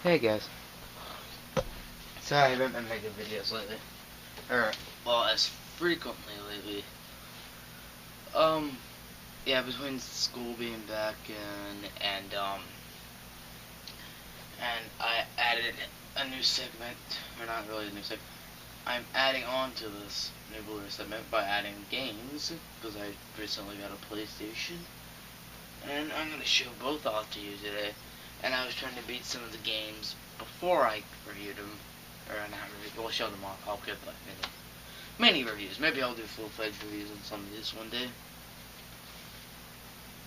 Hey guys. Sorry I haven't been making videos lately. Well, as frequently lately. Um, yeah, between school being back and I added a new segment, or not really a new segment. I'm adding on to this new Blu-Ray segment by adding games, because I recently got a PlayStation. And I'm going to show both off to you today. And I was trying to beat some of the games before I reviewed them. Or not review, we'll show them off. I'll get like mini reviews. Maybe I'll do full-fledged reviews on some of these one day.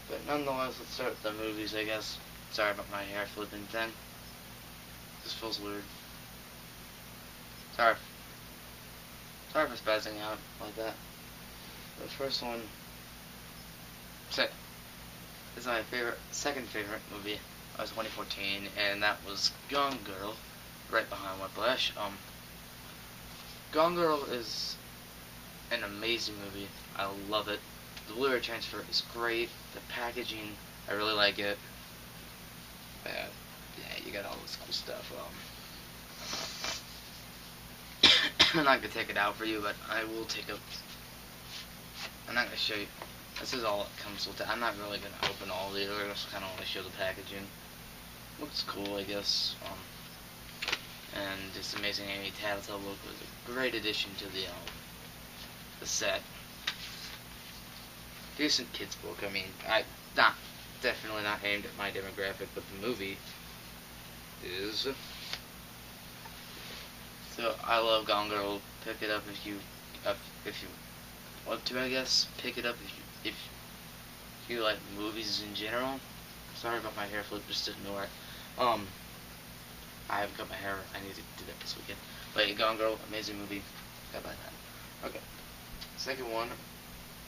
But nonetheless, let's start with the movies, I guess. Sorry about my hair flipping thing. This feels weird. Sorry. Sorry for spazzing out like that. The first one is my second favorite movie of 2014, and that was Gone Girl, right behind Whiplash. Gone Girl is an amazing movie. I love it. The Blu-ray transfer is great. The packaging, I really like it. Yeah, you got all this cool stuff. I'm not gonna take it out for you, but I will take it. I'm not gonna show you. This is all it comes with. I'm not really gonna open all these. I just kind of want to show the packaging. Looks cool, I guess. And this amazing Amy Tattletale book was a great addition to the set. Decent kids book. I mean, definitely not aimed at my demographic, but the movie is. So I love Gone Girl. Pick it up if you want to, I guess. Pick it up if you like movies in general. Sorry about my hair flip, just ignore it. I haven't cut my hair. I need to do that this weekend. But Gone Girl, amazing movie. Gotta buy that. Okay. Second one,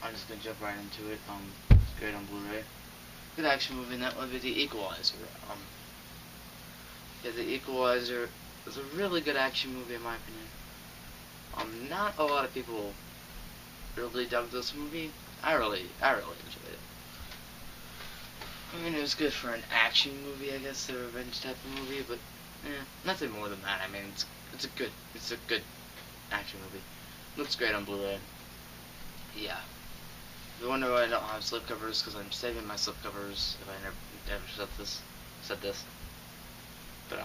I'm just gonna jump right into it. It's great on Blu-ray. Good action movie, and that would be The Equalizer. Yeah, The Equalizer is a really good action movie in my opinion. Not a lot of people really dug this movie. I really enjoyed it. I mean, it was good for an action movie, I guess, the revenge type of movie, but nothing more than that. I mean, it's a good action movie. Looks great on Blu-ray. Yeah. If you wonder why I don't have slipcovers, because I'm saving my slipcovers if I never said this. But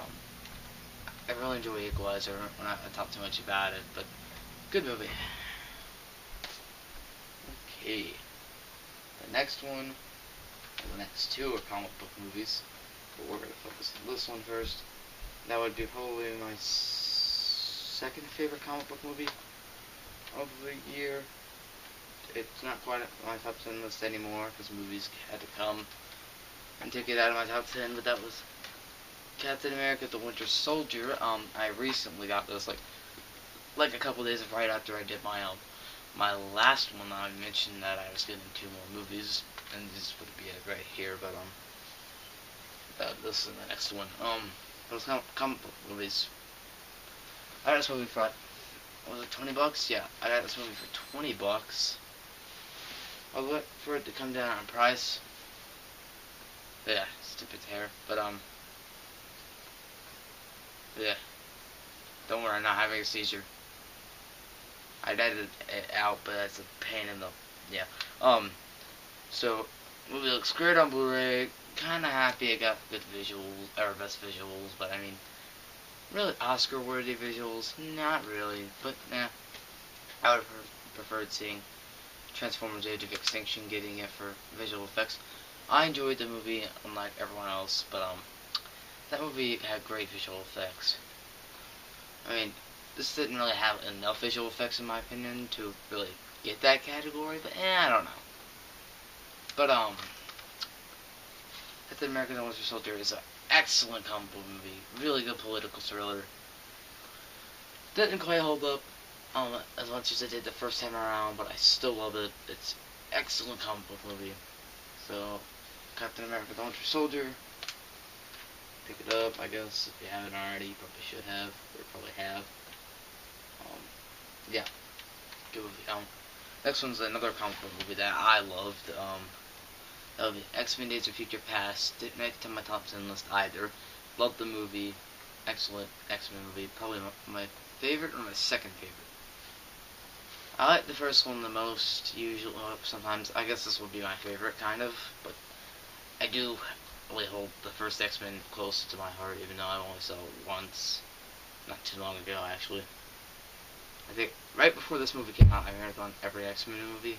I really enjoy Equalizer. We're not gonna talk too much about it, but good movie. Okay. The next one. The next two are comic book movies, but we're going to focus on this one first. That would be probably my second favorite comic book movie of the year. It's not quite on my top 10 list anymore, because movies had to come and take it out of my top 10, but that was Captain America the Winter Soldier. I recently got this, like a couple days right after I did my last one. I mentioned that I was getting 2 more movies, and this would be it right here, but this is the next one. Those comic book movies. I got this movie for, was it $20? Yeah, I got this movie for $20. I was waiting for it to come down on price. Yeah, stupid hair, but yeah. Don't worry, I'm not having a seizure. I edited it out, but that's a pain in the, yeah. So, movie looks great on Blu-ray. Kinda happy it got good visuals, or best visuals, but I mean, really Oscar-worthy visuals? Not really, but I would have preferred seeing Transformers Age of Extinction getting it for visual effects. I enjoyed the movie, unlike everyone else, but that movie had great visual effects. I mean, this didn't really have enough visual effects in my opinion to really get that category, but I don't know. But Captain America the Winter Soldier is an excellent comic book movie. Really good political thriller. Didn't quite hold up as much as it did the first time around, but I still love it. It's excellent comic book movie. So, Captain America the Winter Soldier. Pick it up, I guess, if you haven't already. You probably should have, or probably have. Yeah. Good movie. Next one's another comic book movie that I loved. That would be X-Men Days of Future Past. Didn't make it to my top 10 list either. Loved the movie. excellent X-Men movie. Probably my favorite or my second favorite. I like the first one the most. Usually, sometimes I guess this would be my favorite, kind of. But I do really hold the first X-Men close to my heart, even though I only saw it once, not too long ago, actually. I think right before this movie came out, I marathoned every X-Men movie.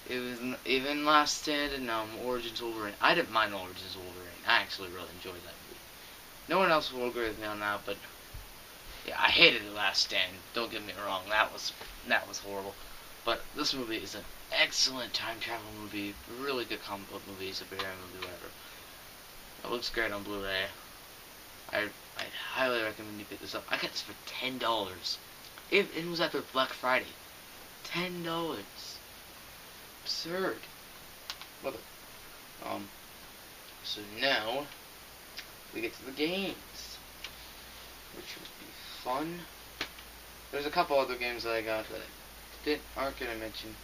It was even Last Stand and Origins Wolverine. I didn't mind Origins Wolverine. I actually really enjoyed that movie. No one else will agree with me on that, but yeah, I hated The Last Stand. Don't get me wrong, that was horrible. But this movie is an excellent time travel movie, really good comic book movie, superhero movie, whatever. It looks great on Blu-ray. I highly recommend you pick this up. I got this for $10. It was after Black Friday. $10. Absurd. Mother. So now we get to the games, which would be fun. There's a couple other games that I got that I aren't gonna mention,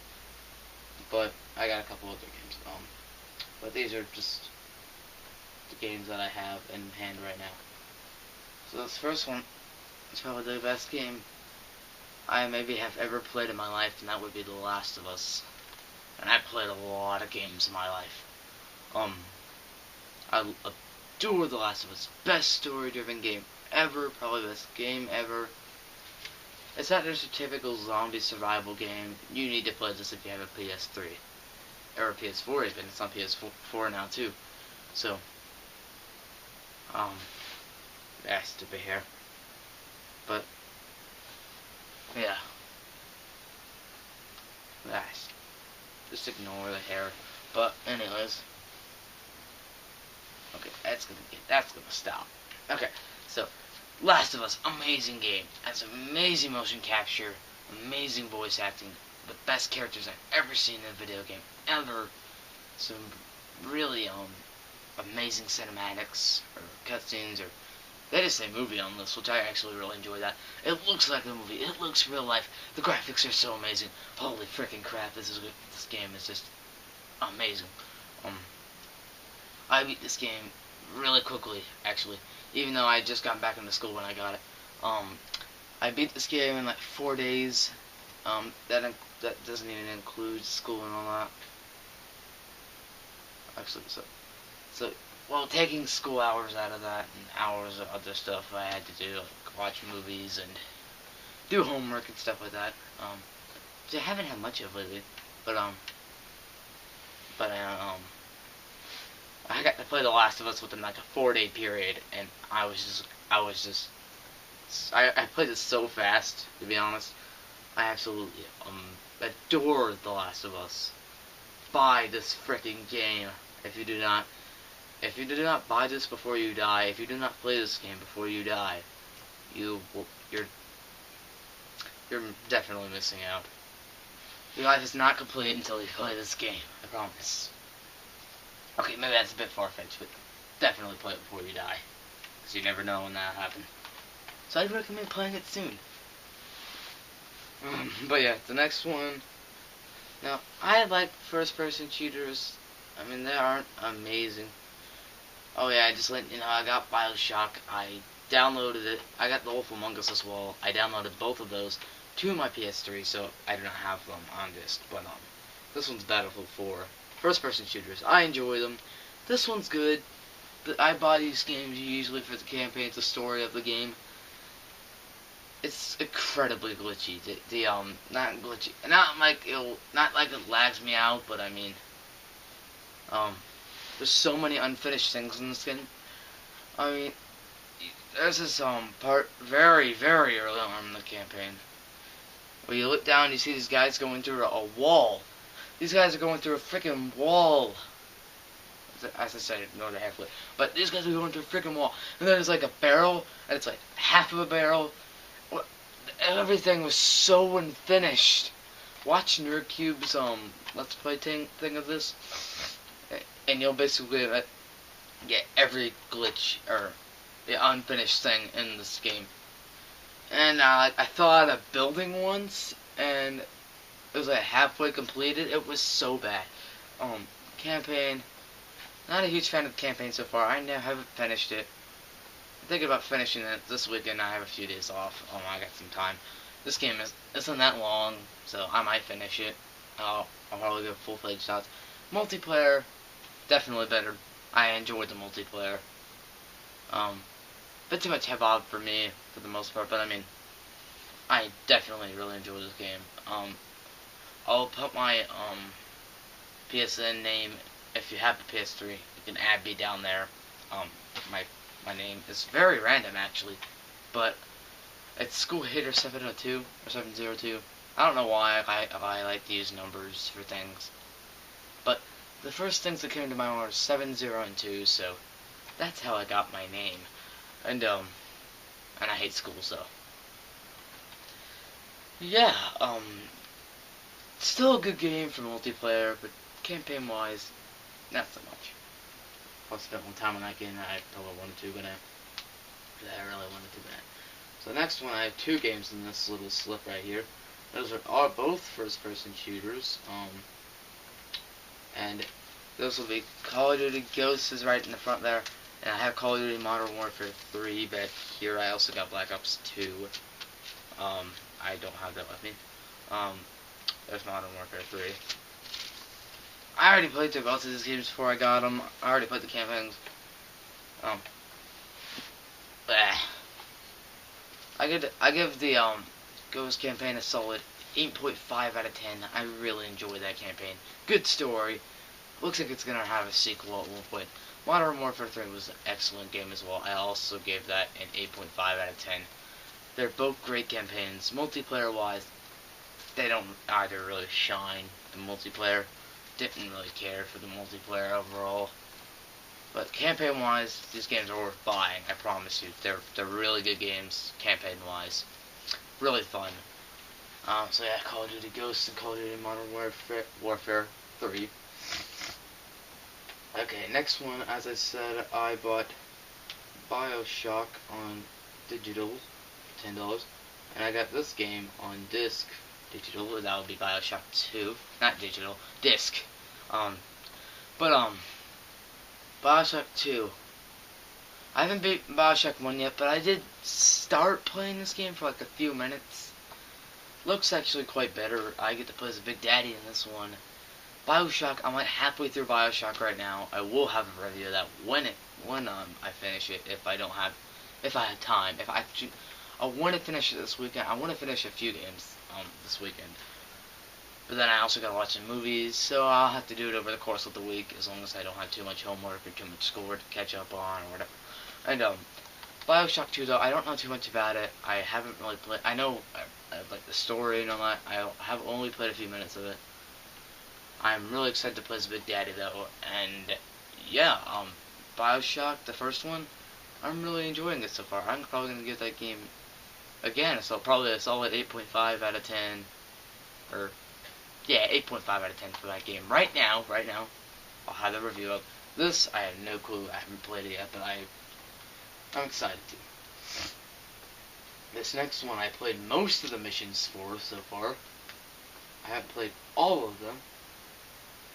but I got a couple other games. But these are just the games that I have in hand right now. So this first one is probably the best game I maybe have ever played in my life, and that would be The Last of Us. And I played a lot of games in my life. I adore The Last of Us. Best story-driven game ever. Probably best game ever. It's not just a typical zombie survival game. You need to play this if you have a PS3. Or a PS4 even. It's on PS4 now too. So, it has to be here. But, yeah. Nice. Just ignore the hair. But anyways. Okay, that's gonna stop. Okay, so Last of Us, amazing game. Has amazing motion capture, amazing voice acting, the best characters I've ever seen in a video game ever. Some really amazing cinematics or cutscenes, or they just say movie on this, which I actually really enjoy that. It looks like a movie. It looks real life. The graphics are so amazing. Holy freaking crap! This game is just amazing. I beat this game really quickly, actually, even though I just got back into school when I got it. I beat this game in like 4 days. That doesn't even include school and all that. Actually, so well, taking school hours out of that and hours of other stuff I had to do, like watch movies and do homework and stuff like that. Which I haven't had much of lately, but I got to play The Last of Us within like a 4-day period, and I played it so fast, to be honest. I absolutely adore The Last of Us. Buy this freaking game if you do not buy this before you die. If you do not play this game before you die, you're definitely missing out. Your life is not complete until you play this game. I promise. Okay, maybe that's a bit far-fetched, but definitely play it before you die, because you never know when that'll happen. So I'd recommend playing it soon. But yeah, the next one. Now, I like first-person shooters. I mean, they aren't amazing. Oh yeah, I just let you know, I got BioShock. I downloaded it. I got The Wolf Among Us as well. I downloaded both of those to my PS3, so I do not have them on disc. But this one's Battlefield 4. First-person shooters. I enjoy them. This one's good. I buy these games usually for the campaign, the story of the game. It's incredibly glitchy. Not glitchy. Not like it lags me out, but I mean, there's so many unfinished things in this game. I mean, there's this part very, very early on in the campaign where you look down and you see these guys going through a wall. These guys are going through a freaking wall. As I said, ignore the halfway. But these guys are going through a freaking wall. And then there's like a barrel, and it's like half of a barrel. Everything was so unfinished. Watch NerdCube's Let's Play thing of this, and you'll basically get every glitch or the unfinished thing in this game. And I thought of building once, and it was like halfway completed. It was so bad. Campaign. Not a huge fan of the campaign so far. I haven't finished it. thinking about finishing it this weekend. I have a few days off. I got some time. This game isn't that long, so I might finish it. I'll probably give full-fledged shots. Multiplayer, definitely better. I enjoyed the multiplayer. Bit too much hip-hop for me, for the most part, but I mean, I definitely really enjoy this game. I'll put my, PSN name, if you have the PS3, you can add me down there. My name is very random, actually, but it's SchoolHater702, or 702. I don't know why I like to use numbers for things, but the first things that came to my mind were 7, 0, and 2, so that's how I got my name. And I hate school, so yeah, still a good game for multiplayer, but campaign-wise, not so much. I spent one time on that game that I probably wanted to, but I really wanted to. So next one, I have two games in this little slip right here. Those are both first-person shooters. And those will be Call of Duty Ghosts is right in the front there, and I have Call of Duty Modern Warfare 3 back here. I also got Black Ops 2. I don't have that with me. There's Modern Warfare 3. I already played through both of these games before I got them. I already played the campaigns. I give the Ghost campaign a solid 8.5 out of 10. I really enjoyed that campaign. Good story. Looks like it's gonna have a sequel at one point. Modern Warfare 3 was an excellent game as well. I also gave that an 8.5 out of 10. They're both great campaigns. Multiplayer wise, they don't either really shine. The multiplayer, didn't really care for the multiplayer overall. But campaign wise, these games are worth buying, I promise you. They're really good games, campaign wise. Really fun. So yeah, Call of Duty Ghosts and Call of Duty Modern Warfare 3. Okay, next one, as I said, I bought BioShock on digital, $10, and I got this game on disc, digital. That would be BioShock 2, not digital, disc. BioShock 2. I haven't beat BioShock 1 yet, but I did start playing this game for like a few minutes. Looks actually quite better. I get to play as a Big Daddy in this one. BioShock, I'm like halfway through BioShock right now. I will have a review of that when I finish it. If I have time. I want to finish it this weekend. I want to finish a few games this weekend. But then I also gotta watch some movies, so I'll have to do it over the course of the week, as long as I don't have too much homework or too much school to catch up on or whatever. And BioShock 2 though, I don't know too much about it. I haven't really played. I know like the story and all that. I have only played a few minutes of it. I'm really excited to play as Big Daddy though, and yeah, BioShock, the first one, I'm really enjoying it so far. I'm probably gonna give that game again, so probably a solid 8.5 out of 10, or yeah, 8.5 out of 10 for that game. Right now, I'll have the review up. This, I have no clue. I haven't played it yet, but I'm excited to. This next one, I played most of the missions for so far. I haven't played all of them,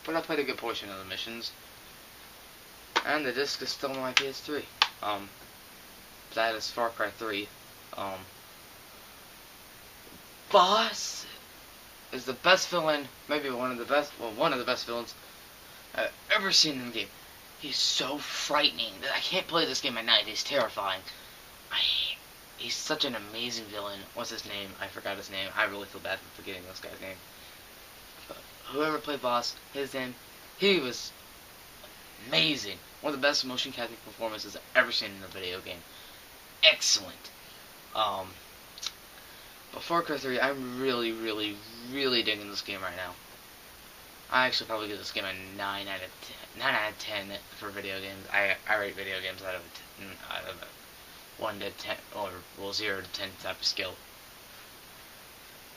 but I played a good portion of the missions. And the disc is still on my PS3. That is Far Cry 3. Boss is the best villain, maybe one of the best villains I've ever seen in the game. He's so frightening that I can't play this game at night. He's terrifying. He's such an amazing villain. What's his name? I forgot his name. I really feel bad for forgetting this guy's name. But whoever played Boss, his name, he was amazing. One of the best motion capture performances I've ever seen in a video game. Excellent. But Far Cry 3, I'm really digging this game right now. I actually probably give this game a 9 out of 10 for video games. I rate video games out of a 1 to 10, or 0 to 10 type of scale.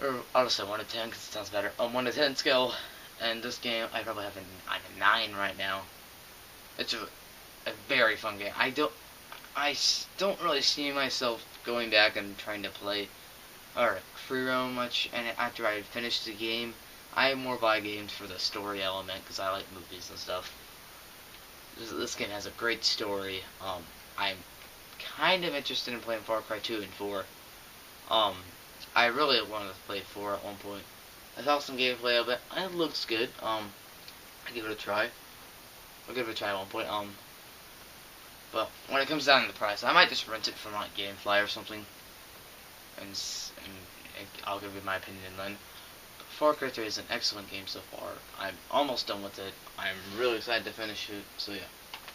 Or I'll just say 1 to 10 because it sounds better. 1 to 10 scale, and this game I probably have a 9 right now. It's a very fun game. I don't really see myself going back and trying to play or free roam much, and after I finish the game, I more buy games for the story element because I like movies and stuff. This game has a great story. I'm kind of interested in playing Far Cry 2 and 4. I really wanted to play 4 at one point. I saw some gameplay of it. It looks good. I give it a try. I'll give it a try at one point. But when it comes down to the price, I might just rent it from like GameFly or something, and I'll give you my opinion then. But Far Cry 3 is an excellent game so far. I'm almost done with it. I'm really excited to finish it. So yeah,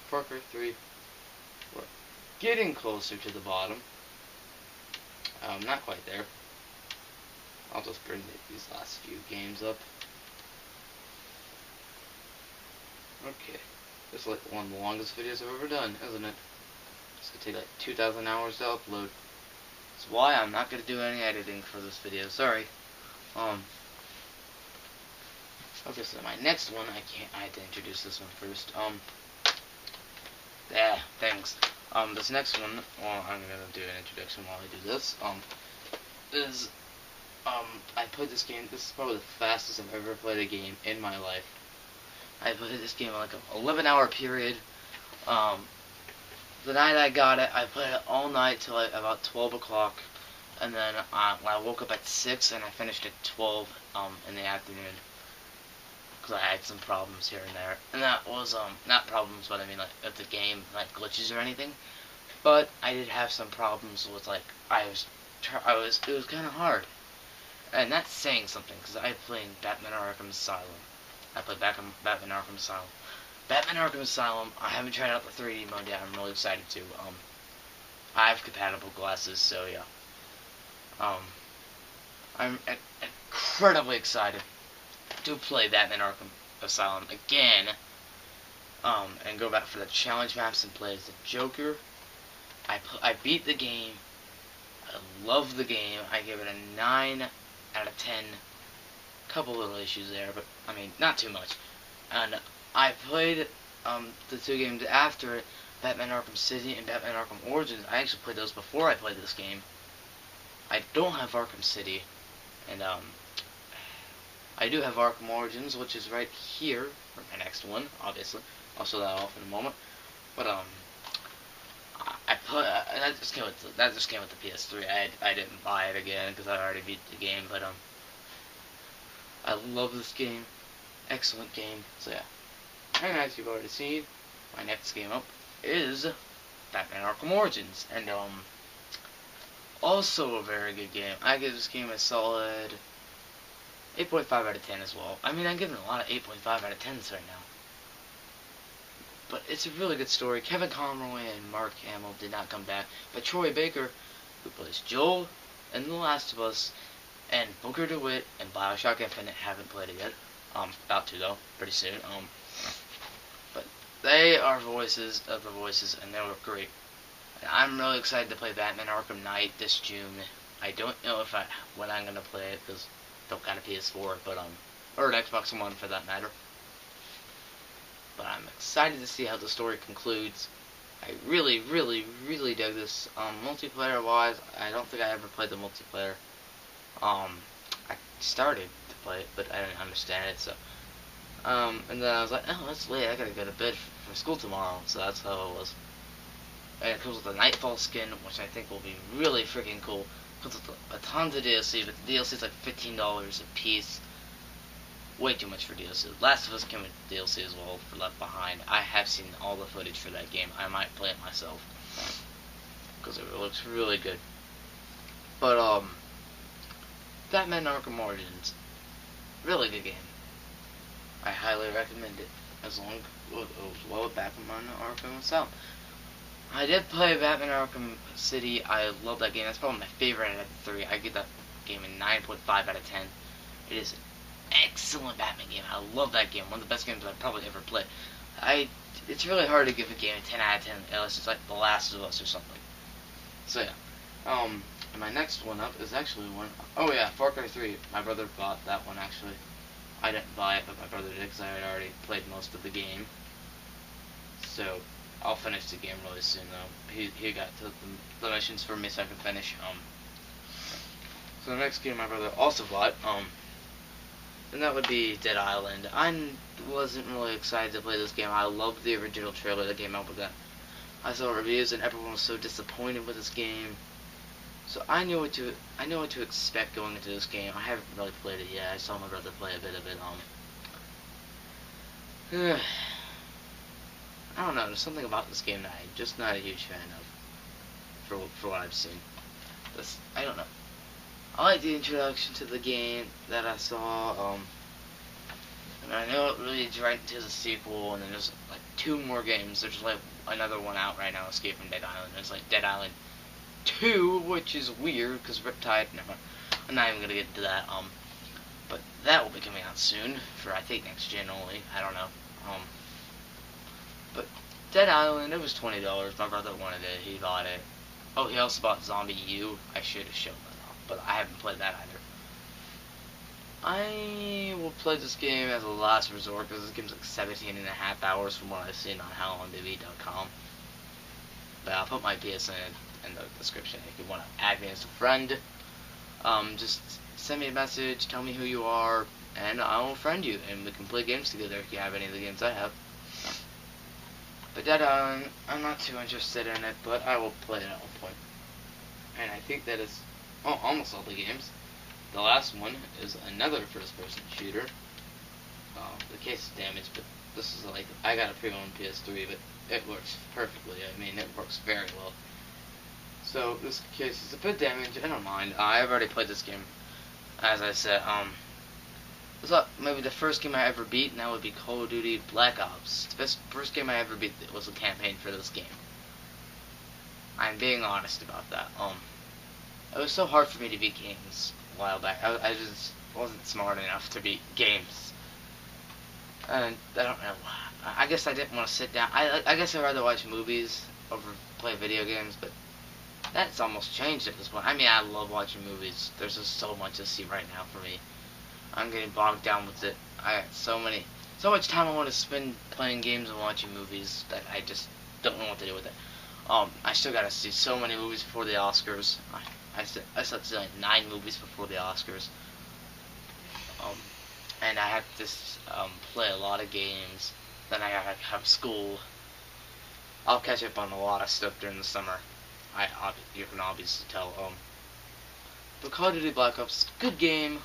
Far Cry 3. We're getting closer to the bottom. Not quite there. I'll just bring these last few games up. Okay. This is like one of the longest videos I've ever done, isn't it? It's gonna take like 2,000 hours to upload. That's why I'm not gonna do any editing for this video. Sorry. Okay, so my next one, I had to introduce this one first. Yeah, thanks. This next one, well, I'm gonna do an introduction while I do this. I played this game. This is probably the fastest I've ever played a game in my life. I played this game in like an 11-hour period. The night I got it, I played it all night till like about 12 o'clock, and then I woke up at 6 and I finished at 12 in the afternoon because I had some problems here and there, and that was not problems, but I mean like of the game, like glitches or anything. But I did have some problems with like it was kind of hard, and that's saying something because I played Batman Arkham Asylum. I played Batman Arkham Asylum. Batman Arkham Asylum, I haven't tried out the 3D mode yet. I'm really excited to. I have compatible glasses, so yeah. I'm incredibly excited to play Batman Arkham Asylum again. And go back for the challenge maps and play as the Joker. I beat the game. I love the game. I give it a 9 out of 10. Couple little issues there, but I mean not too much. And I played the two games after it, Batman Arkham City and Batman Arkham Origins. I actually played those before I played this game. I don't have Arkham City, and I do have Arkham Origins, which is right here for my next one. Obviously, I'll show that off in a moment. But that just came with the PS3. I didn't buy it again because I already beat the game, but I love this game. Excellent game. So yeah. And as you've already seen, my next game up is Batman Arkham Origins. And also a very good game. I give this game a solid 8.5 out of 10 as well. I mean, I'm giving a lot of 8.5 out of 10s right now. But it's a really good story. Kevin Conroy and Mark Hamill did not come back. But Troy Baker, who plays Joel in The Last of Us, and Booker DeWitt and Bioshock Infinite, haven't played it yet. About to though, pretty soon. But they are voices of the voices, and they were great. And I'm really excited to play Batman Arkham Knight this June. I don't know when I'm gonna play it because I don't got a PS4, but or an Xbox One for that matter. But I'm excited to see how the story concludes. I really, really, really dug this. Multiplayer wise, I don't think I ever played the multiplayer. I started to play it, but I didn't understand it, so. And then I was like, oh, that's late, I gotta go to bed for school tomorrow, so that's how it was. And it comes with a Nightfall skin, which I think will be really freaking cool. It comes with a tons of DLC, but the DLC is like $15 a piece. Way too much for DLC. Last of Us came with DLC as well for Left Behind. I have seen all the footage for that game. I might play it myself because it looks really good. But Batman Arkham Origins, really good game. I highly recommend it. As well as Batman Arkham Asylum. I did play Batman Arkham City. I love that game. That's probably my favorite out of the 3. I give that game a 9.5 out of 10. It is an excellent Batman game. I love that game. One of the best games I've probably ever played. It's really hard to give a game a 10 out of 10 unless it's like The Last of Us or something. So yeah. And my next one up is actually one. Oh yeah, Far Cry 3. My brother bought that one actually. I didn't buy it, but my brother did because I had already played most of the game. So I'll finish the game really soon though. He got to the missions for me so I can finish. So the next game my brother also bought, and that would be Dead Island. I wasn't really excited to play this game. I loved the original trailer that came out with that. I saw reviews and everyone was so disappointed with this game. So I know what to expect going into this game. I haven't really played it yet. I saw my brother play a bit of it. I don't know. There's something about this game that I'm just not a huge fan of. For what I've seen, I don't know. I like the introduction to the game that I saw. And I know it really right into the sequel. And then there's like 2 more games. There's like another one out right now, Escape from Dead Island. There's like Dead Island 2, which is weird because Riptide. Never. I'm not even gonna get into that. But that will be coming out soon for I think next gen only. I don't know. But Dead Island, it was $20. My brother wanted it. He bought it. Oh, he also bought Zombie U. I should have shown that off, but I haven't played that either. I will play this game as a last resort because this game's like 17.5 hours from what I've seen on HowLongToBeat.com. But I'll put my PSN in the description if you want to add me as a friend. Just send me a message, tell me who you are, and I will friend you, and we can play games together if you have any of the games I have. But Dead Island, I'm not too interested in it, but I will play it at one point. And I think that is almost all the games. The last one is another first-person shooter. The case is damaged, but this is like, I got a pre-owned PS3, but it works perfectly. I mean, it works very well. So this case is a bit damaged. I don't mind. I've already played this game, as I said. It's maybe the first game I ever beat, and that would be Call of Duty Black Ops. The first game I ever beat was a campaign for this game. I'm being honest about that. It was so hard for me to beat games a while back. I just wasn't smart enough to beat games. And I don't know. I guess I didn't want to sit down. I guess I'd rather watch movies over play video games, but that's almost changed at this point. I mean, I love watching movies. There's just so much to see right now for me. I'm getting bogged down with it. I got so much time I want to spend playing games and watching movies that I just don't know what to do with it. I still gotta see so many movies before the Oscars. I still have to see like 9 movies before the Oscars. And I have to play a lot of games. Then I gotta have school. I'll catch up on a lot of stuff during the summer. You can obviously tell. But Call of Duty Black Ops, good game.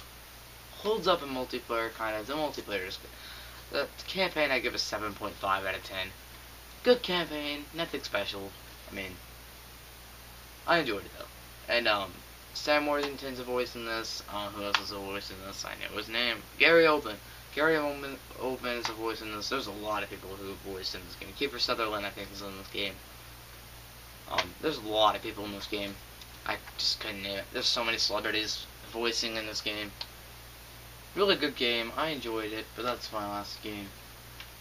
Holds up in multiplayer, kind of. The multiplayer is good. The campaign I give a 7.5 out of 10. Good campaign, nothing special. I mean, I enjoyed it though. And Sam Worthington's a voice in this. Who else is a voice in this? I know his name. Gary Oldman. Gary Oldman is a voice in this. There's a lot of people who voiced in this game. Kiefer Sutherland, I think, is in this game. There's a lot of people in this game. I just couldn't name it. There's so many celebrities voicing in this game. Really good game. I enjoyed it, but that's my last game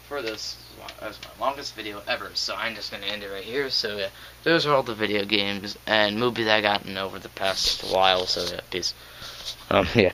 for this. That's my longest video ever, so I'm just going to end it right here. So yeah, those are all the video games and movies I gotten over the past while, so yeah, peace. Yeah.